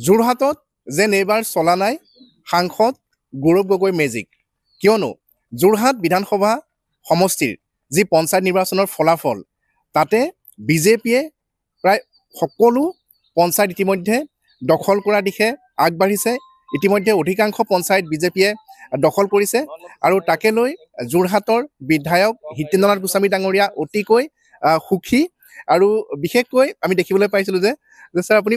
যোৰহাটত যেন এইবাৰ চলা নাই সাংসদ গৌৰৱ গগৈ মেজিক, কিয়নো যোৰহাট বিধানসভা সমষ্টিৰ যি পঞ্চায়ত নিৰ্বাচনৰ ফলাফল তাতে বিজেপিয়ে প্ৰায় সকলো পঞ্চায়ত ইতিমধ্যে দখল কৰাৰ দিশে আগবাঢ়িছে। ইতিমধ্যে অধিকাংশ পঞ্চায়ত বিজেপিয়ে দখল কৰিছে আৰু তাকে লৈ যোৰহাটৰ বিধায়ক হিতেন্দ্ৰনাথ গোস্বামী ডাঙৰীয়া অতিকৈ সুখী। আৰু বিশেষকৈ আমি দেখিবলৈ পাইছিলোঁ যে ছাৰ আপুনি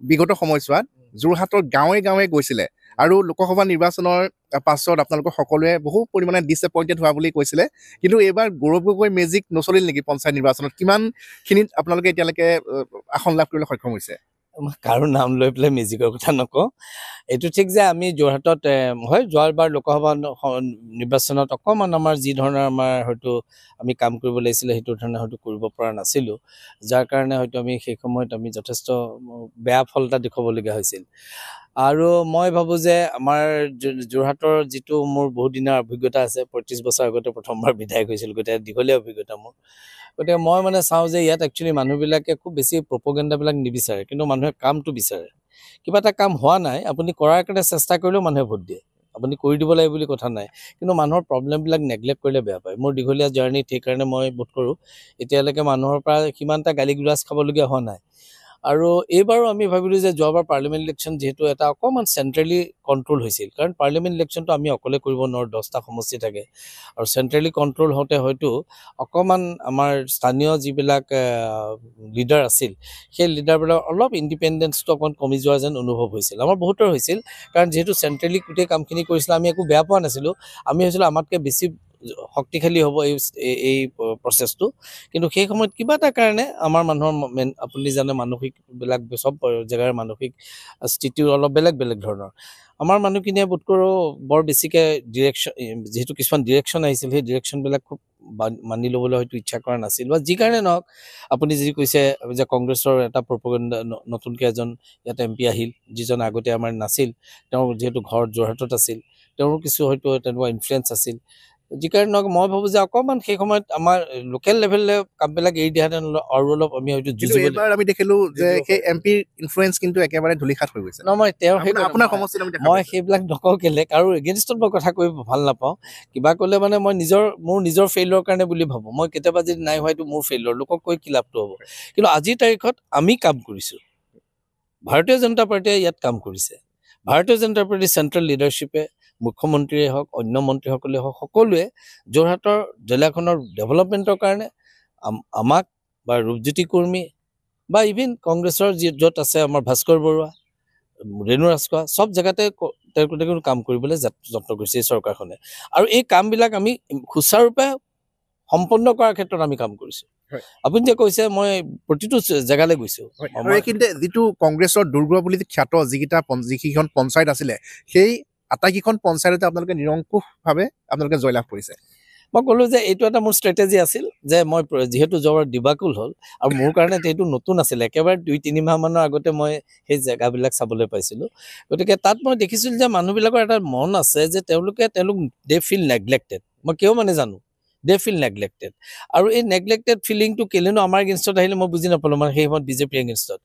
বিগত সময়ছোৱাত যোৰহাটৰ গাঁৱে গাঁৱে গৈছিলে আৰু লোকসভা নিৰ্বাচনৰ পাছত আপোনালোকৰ সকলোৱে বহু পৰিমাণে ডিছএপইণ্টেড হোৱা বুলি কৈছিলে, কিন্তু এইবাৰ গৌৰৱ গগৈ মেজিক নচলিল নেকি পঞ্চায়ত নিৰ্বাচনত? কিমানখিনিত আপোনালোকে এতিয়ালৈকে আসন লাভ কৰিবলৈ সক্ষম হৈছে? কাৰো নাম লৈ পেলাই মেজিকৰ কথা নকওঁ। এইটো ঠিক যে আমি যোৰহাটত হয় যোৱাবাৰ লোকসভা নিৰ্বাচনত অকণমান আমাৰ যি ধৰণৰ আমাৰ হয়তো আমি কাম কৰিব লাগিছিলে সেইটো ধৰণে হয়তো কৰিব পৰা নাছিলোঁ, যাৰ কাৰণে হয়তো আমি সেই সময়ত আমি যথেষ্ট বেয়া ফল এটা দেখুৱাবলগীয়া হৈছিল। আৰু মই ভাবোঁ যে আমাৰ যোৰহাটৰ যিটো মোৰ বহুত দিনৰ অভিজ্ঞতা আছে, ৩৫ বছৰ আগতে প্ৰথমবাৰ বিধায়ক হৈছিল, গতিকে দীঘলীয়া অভিজ্ঞতা মোৰ। গতিকে মই মানে চাওঁ যে ইয়াত একচুৱেলি মানুহবিলাকে খুব বেছি প্ৰপগেণ্ডাবিলাক নিবিচাৰে, কিন্তু মানুহে কামটো বিচাৰে। কিবা এটা কাম হোৱা নাই, আপুনি কৰাৰ কাৰণে চেষ্টা কৰিলেও মানুহে ভোট দিয়ে, আপুনি কৰি দিব লাগে বুলি কথা নাই, কিন্তু মানুহৰ প্ৰব্লেমবিলাক নেগলেক্ট কৰিলে বেয়া পায়। মোৰ দীঘলীয়া জাৰ্ণিত সেইকাৰণে মই ভোট কৰোঁ। এতিয়ালৈকে মানুহৰ পৰা সিমান এটা গালি গুলাজ খাবলগীয়া হোৱা নাই। আৰু এইবাৰো আমি ভাবিলোঁ যে যোৱাবাৰ পাৰ্লিয়ামেণ্ট ইলেকশ্যন যিহেতু এটা অকণমান চেণ্ট্ৰেলি কণ্ট্ৰল হৈছিল, কাৰণ পাৰ্লিয়ামেণ্ট ইলেকশ্যনটো আমি অকলে কৰিব নোৱাৰোঁ, 10টা সমষ্টি থাকে, আৰু চেণ্ট্ৰেলি কণ্ট্ৰল হওঁতে হয়তো অকণমান আমাৰ স্থানীয় যিবিলাক লিডাৰ আছিল সেই লিডাৰবিলাক অলপ ইণ্ডিপেণ্ডেঞ্চটো অকণমান কমি যোৱা যেন অনুভৱ হৈছিল। আমাৰ বহুতৰ হৈছিল, কাৰণ যিহেতু চেণ্ট্ৰেলি গোটেই কামখিনি কৰিছিলে, আমি একো বেয়া পোৱা নাছিলোঁ। আমি ভাবিছিলোঁ আমাতকৈ বেছি শক্তিশালী হ'ব এই প্ৰচেছটো, কিন্তু সেই সময়ত কিবা এটা কাৰণে আমাৰ মানুহৰ আপুনি জানে মানসিকবিলাক চব জেগাৰ মানসিক স্থিতিও অলপ বেলেগ বেলেগ ধৰণৰ। আমাৰ মানুহখিনিয়ে বোধ কৰোঁ বৰ বেছিকৈ ডিৰেকশ্যন, যিহেতু কিছুমান ডিৰেকশ্যন আহিছিল সেই ডিৰেকশ্যনবিলাক খুব মানি ল'বলৈ হয়তো ইচ্ছা কৰা নাছিল, বা যি কাৰণে নহওক। আপুনি যি কৈছে যে কংগ্ৰেছৰ এটা প্ৰপগেণ্ডা, নতুনকৈ এজন ইয়াত MP আহিল যিজন আগতে আমাৰ নাছিল, তেওঁ যিহেতু ঘৰ যোৰহাটত আছিল, তেওঁৰো কিছু হয়তো তেনেকুৱা ইনফ্লুৱেঞ্চ আছিল। যি কাৰণে নহওক মই ভাবোঁ যে অকণমান সেই সময়ত আমাৰ লোকেল লেভেলে কামবিলাক এৰি দিয়াহেঁতেন আৰু অলপ আমি হয়তো যুঁজিব। এইবাৰ আমি দেখিলোঁ যে সেই MPৰ ইনফ্লুৱেঞ্চ কিন্তু একেবাৰে ধূলিসাৎ হৈ গৈছে। নহয়, তেওঁ আপোনাৰ সমষ্টিত মই সেইবিলাক নকওঁ কেলে, কাৰো এগেইনষ্টত মই কথা কৈ ভাল নাপাওঁ। কিবা ক'লে মানে মই মোৰ নিজৰ ফেইলৰ কাৰণে বুলি ভাবোঁ। মই কেতিয়াবা যদি নাই হোৱাটো মোৰ ফেইলৰ, লোকক কৈ কি লাভটো হ'ব? কিন্তু আজিৰ তাৰিখত আমি কাম কৰিছোঁ, ভাৰতীয় জনতা পাৰ্টীয়ে ইয়াত কাম কৰিছে। ভাৰতীয় জনতা পাৰ্টীৰ চেণ্ট্ৰেল লিডাৰশ্বিপে, মুখ্যমন্ত্ৰীয়ে হওক, অন্য মন্ত্ৰীসকলে হওক, সকলোৱে যোৰহাটৰ জিলাখনৰ ডেভেলপমেণ্টৰ কাৰণে আমাক বা ৰূপজ্যোতি কৰ্মী বা ইভিন কংগ্ৰেছৰ য'ত আছে আমাৰ ভাস্কৰ বৰুৱা, ৰেণু ৰাজখোৱা, চব জেগাতে তেওঁলোকে কাম কৰিবলৈ যত্ন কৰিছে এই চৰকাৰখনে। আৰু এই কামবিলাক আমি সুচাৰুৰূপে সম্পন্ন কৰাৰ ক্ষেত্ৰত আমি কাম কৰিছোঁ। আপুনি যে কৈছে মই প্ৰতিটো জেগালৈ গৈছোঁ, এইখিনিতে যিটো কংগ্ৰেছৰ দুৰ্গ বুলি খ্যাত যিকেইখন পঞ্চায়ত আছিলে, সেই আটাইকেইখন পঞ্চায়ততে আপোনালোকে নিৰংকুশভাৱে আপোনালোকে জয়লাভ কৰিছে। মই ক'লোঁ যে এইটো এটা মোৰ ষ্ট্ৰেটেজি আছিল, যে মই যিহেতু যোৱাৰ দিবাকুল হ'ল আৰু মোৰ কাৰণে এইটো নতুন আছিলে, একেবাৰে 2-3 মাহমানৰ আগতে মই সেই জেগাবিলাক চাবলৈ পাইছিলোঁ। গতিকে তাত মই দেখিছিলোঁ যে মানুহবিলাকৰ এটা মন আছে যে তেওঁলোক দে ফিল নেগলেক্টেড। মই কিয় মানে জানো, দে ফিল নেগলেক্টেড। আৰু এই নেগলেক্টেড ফিলিংটো কেলেনো আমাৰ এগেইনষ্টত আহিলে মই বুজি নাপালোঁ, মানে সেই সময়ত বিজেপিৰ এগেইনষ্টত।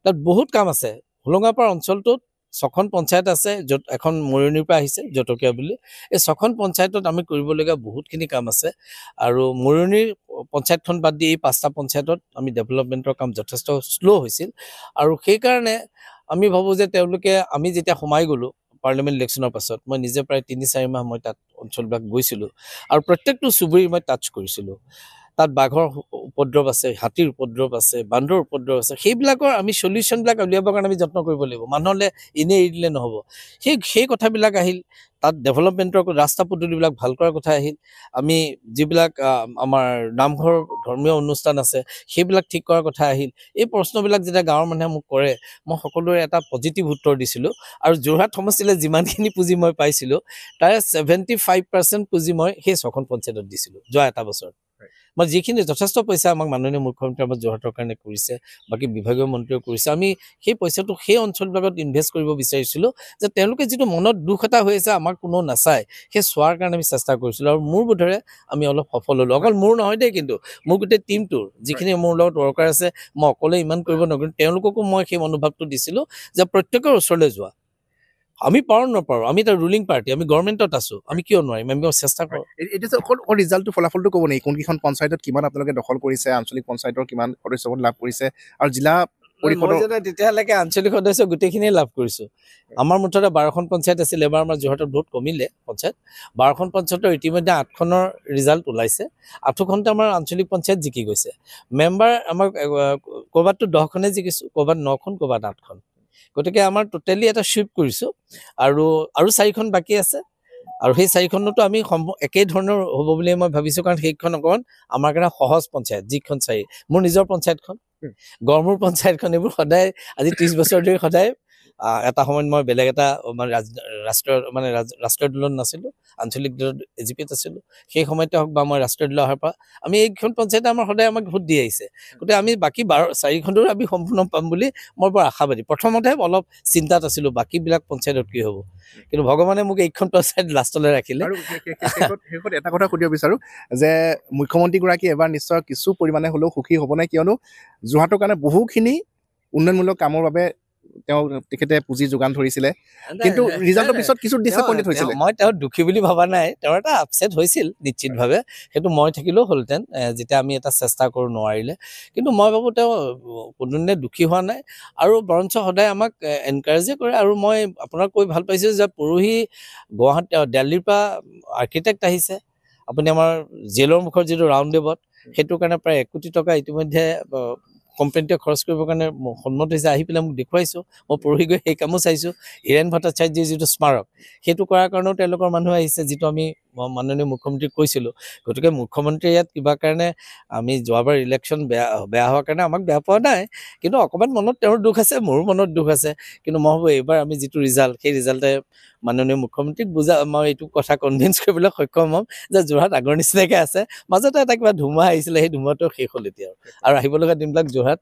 তাত বহুত কাম আছে। হোলোঙাপাৰ অঞ্চলটোত 6খন পঞ্চায়ত আছে, য'ত এখন মৰিয়নিৰ পৰা আহিছে জটকীয়া বুলি। এই 6খন পঞ্চায়তত আমি কৰিবলগীয়া বহুতখিনি কাম আছে, আৰু মৰিয়নিৰ পঞ্চায়তখন বাদ দি এই 5টা পঞ্চায়তত আমি ডেভেলপমেণ্টৰ কাম যথেষ্ট শ্ল' হৈছিল। আৰু সেইকাৰণে আমি ভাবোঁ যে আমি যেতিয়া সোমাই গ'লোঁ পাৰ্লিয়ামেণ্ট ইলেকশ্যনৰ পাছত, মই নিজে প্ৰায় 3-4 মাহ মই তাত অঞ্চলবিলাক গৈছিলোঁ, আৰু প্ৰত্যেকটো চুবুৰী মই টাচ কৰিছিলোঁ। তাত বাঘৰ উপদ্ৰৱ আছে, হাতীৰ উপদ্ৰৱ আছে, বান্দৰৰ উপদ্ৰৱ আছে। সেইবিলাকৰ আমি চলিউশ্যনবিলাক উলিয়াবৰ কাৰণে আমি যত্ন কৰিব লাগিব, মানুহলৈ এনেই এৰি দিলে নহ'ব। সেই কথাবিলাক আহিল, তাত ডেভেলপমেণ্টৰ ৰাস্তা পদূলিবিলাক ভাল কৰাৰ কথা আহিল। আমি যিবিলাক আমাৰ নামঘৰ ধৰ্মীয় অনুষ্ঠান আছে সেইবিলাক ঠিক কৰাৰ কথা আহিল। এই প্ৰশ্নবিলাক যেতিয়া গাঁৱৰ মানুহে মোক কৰে, মই সকলোৰে এটা পজিটিভ উত্তৰ দিছিলোঁ। আৰু যোৰহাট সমষ্টিলৈ যিমানখিনি পুঁজি মই পাইছিলোঁ তাৰে 75% পুঁজি মই সেই 6খন পঞ্চায়তত দিছিলোঁ যোৱা এটা বছৰত। মই যিখিনি যথেষ্ট পইচা আমাক মাননীয় মুখ্যমন্ত্ৰী আমাৰ যোৰহাটৰ কাৰণে কৰিছে, বাকী বিভাগীয় মন্ত্ৰীও কৰিছে, আমি সেই পইচাটো সেই অঞ্চলবিলাকত ইনভেষ্ট কৰিব বিচাৰিছিলোঁ যে তেওঁলোকে যিটো মনত দুখ এটা হৈ আছে আমাক কোনো নাচায়, সেই চোৱাৰ কাৰণে আমি চেষ্টা কৰিছিলোঁ। আৰু মোৰ বোধেৰে আমি অলপ সফল হ'লোঁ। অকল মোৰ নহয় দেই, কিন্তু মোৰ গোটেই টীমটোৰ যিখিনি মোৰ লগত ৱৰ্কাৰ আছে, মই অকলে ইমান কৰিব নোৱাৰোঁ, তেওঁলোককো মই সেই মনোভাৱটো দিছিলোঁ যে প্ৰত্যেকৰ ওচৰলৈ যোৱা। আমি পাৰোঁ নপাৰোঁ, আমি এটা ৰুলিং পাৰ্টি, আমি গভৰ্ণমেণ্টত আছোঁ, আমি কিয় নোৱাৰিম, আমি চেষ্টা কৰোঁ। এতিয়া অকল ৰিজাল্টটো ফলাফলটো ক'ব নেকি? কোনকেইখন পঞ্চায়তত কিমান আপোনালোকে দখল কৰিছে, আঞ্চলিক পঞ্চায়তৰ কিমান সদস্য লাভ কৰিছে, আৰু জিলা পৰিষদৰ? তেতিয়ালৈকে আঞ্চলিক সদস্য গোটেইখিনিয়ে লাভ কৰিছোঁ। আমাৰ মুঠতে 12খন পঞ্চায়ত আছিল, এবাৰ আমাৰ যোৰহাটত বহুত কমিলে পঞ্চায়ত। 12খন পঞ্চায়তৰ ইতিমধ্যে 8খনৰ ৰিজাল্ট ওলাইছে, 8খনতে আমাৰ আঞ্চলিক পঞ্চায়ত জিকি গৈছে। মেম্বাৰ আমাৰ ক'ৰবাততো 10খনে জিকিছোঁ, ক'ৰবাত 9খন, ক'ৰবাত 8খন। গতিকে আমাৰ টোটেলি এটা শ্বিফ্ট কৰিছোঁ, আৰু 4খন বাকী আছে, আৰু সেই 4খনতো আমি একেই ধৰণৰ হ'ব বুলি মই ভাবিছোঁ, কাৰণ সেইখন অকণমান আমাৰ কাৰণে সহজ পঞ্চায়ত। যিখন 4 মোৰ নিজৰ পঞ্চায়তখন, গড়মূৰ পঞ্চায়তখন, এইবোৰ সদায় আজি 30 বছৰ ধৰি সদায় এটা সময়ত মই বেলেগ এটা ৰাষ্ট্ৰীয় দলত নাছিলোঁ, আঞ্চলিক দলত AGPত আছিলোঁ। সেই সময়তে হওক বা মই ৰাষ্ট্ৰীয় দল অহাৰ পৰা আমি এইখন পঞ্চায়তে আমাৰ সদায় আমাক ভোট দি আহিছে। গতিকে আমি বাকী 4খনতো আমি সম্পূৰ্ণ পাম বুলি মই বৰ আশাবাদী। প্ৰথমতে অলপ চিন্তাত আছিলোঁ বাকীবিলাক পঞ্চায়তত কি হ'ব, কিন্তু ভগৱানে মোক এইখন পঞ্চায়ত লাষ্টলৈ ৰাখিলে। আৰু শেষত এটা কথা সুধিব বিচাৰোঁ যে মুখ্যমন্ত্ৰীগৰাকী এবাৰ নিশ্চয় কিছু পৰিমাণে হ'লেও সুখী হ'ব নে? কিয়নো যোৰহাটৰ কাৰণে বহুখিনি উন্নয়নমূলক কামৰ বাবে তেখেতে পুঁজি যোগান ধৰিছিলে, কিন্তু ৰিজাল্টৰ পিছত কিছু ডিসএপইণ্টেড হৈছিলে। মই তেওঁ দুখী বুলি ভবা নাই, তেওঁৰ এটা আপছেট হৈছিল নিশ্চিতভাৱে, সেইটো মই থাকিলেও হ'লহেঁতেন যেতিয়া আমি এটা চেষ্টা কৰোঁ নোৱাৰিলে। কিন্তু মই ভাবোঁ তেওঁ কোনোদিনে দুখী হোৱা নাই, আৰু বৰঞ্চ সদায় আমাক এনকাৰেজে কৰে। আৰু মই আপোনাক কৈ ভাল পাইছোঁ যে পৰহি দিল্লীৰ পৰা আৰ্কিটেক্ট আহিছে, আপুনি আমাৰ জেলৰ মুখৰ যিটো ৰাউণ্ড টেবত, সেইটোৰ কাৰণে প্ৰায় 1 কোটি টকা ইতিমধ্যে কোম্পানীটোৱে খৰচ কৰিবৰ কাৰণে সন্মত হৈছে, আহি পেলাই মোক দেখুৱাইছোঁ। মই পৰহি গৈ সেই কামো চাইছোঁ। হীৰেণ ভট্টাচাৰ্যৰ যিটো স্মাৰক, সেইটো কৰাৰ কাৰণেও তেওঁলোকৰ মানুহ আহিছে, যিটো আমি মাননীয় মুখ্যমন্ত্ৰীক কৈছিলোঁ। গতিকে মুখ্যমন্ত্ৰীয়ে ইয়াত কিবা কাৰণে, আমি যোৱাবাৰ ইলেকশ্যন বেয়া হোৱাৰ কাৰণে আমাক বেয়া পোৱা নাই, কিন্তু অকণমান মনত তেওঁৰ দুখ আছে, মোৰো মনত দুখ আছে। কিন্তু মই ভাবোঁ এইবাৰ আমি যিটো ৰিজাল্ট, সেই ৰিজাল্টে মাননীয় মুখ্যমন্ত্ৰীক মই এইটো কথা কনভিন্স কৰিবলৈ সক্ষম হ'ম যে যোৰহাট আগৰ নিচিনাকৈ আছে। মাজতে এটা কিবা ধুমুহা আহিছিলে, সেই ধুমুহাটো শেষ হ'ল এতিয়া, আৰু আহিব লগা দিনবিলাক যোৰহাট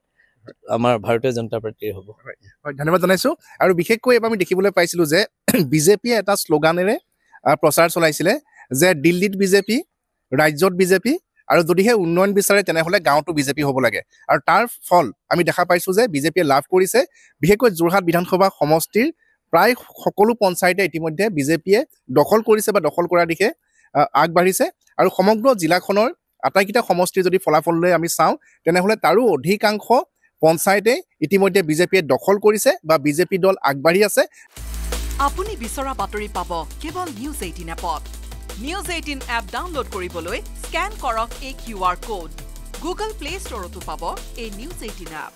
আমাৰ ভাৰতীয় জনতা পাৰ্টীৰ হ'ব। হয়, ধন্যবাদ জনাইছোঁ। আৰু বিশেষকৈ এবাৰ আমি দেখিবলৈ পাইছিলোঁ যে বিজেপিয়ে এটা শ্লোগানেৰে প্ৰচাৰ চলাইছিলে যে দিল্লীত বিজেপি, ৰাজ্যত বিজেপি, আৰু যদিহে উন্নয়ন বিচাৰে তেনেহ'লে গাঁৱতো বিজেপি হ'ব লাগে। আৰু তাৰ ফল আমি দেখা পাইছোঁ যে বিজেপিয়ে লাভ কৰিছে। বিশেষকৈ যোৰহাট বিধানসভা সমষ্টিৰ প্ৰায় সকলো পঞ্চায়তে ইতিমধ্যে বিজেপিয়ে দখল কৰিছে বা দখল কৰাৰ দিশে আগবাঢ়িছে। আৰু সমগ্ৰ জিলাখনৰ আটাইকেইটা সমষ্টিৰ যদি ফলাফল লৈ আমি চাওঁ, তেনেহ'লে তাৰো অধিকাংশ পঞ্চায়তে ইতিমধ্যে বিজেপিয়ে দখল কৰিছে বা বিজেপি দল আগবাঢ়ি আছে। আপুনি বিচৰা বাতৰি পাব কেৱল নিউজ 18 এপত। নিউজ 18 এপ ডাউনলোড কৰিবলৈ স্কেন কৰক এই QR কোড। গুগল প্লে ষ্টৰতো পাব এই নিউজ 18 এপ।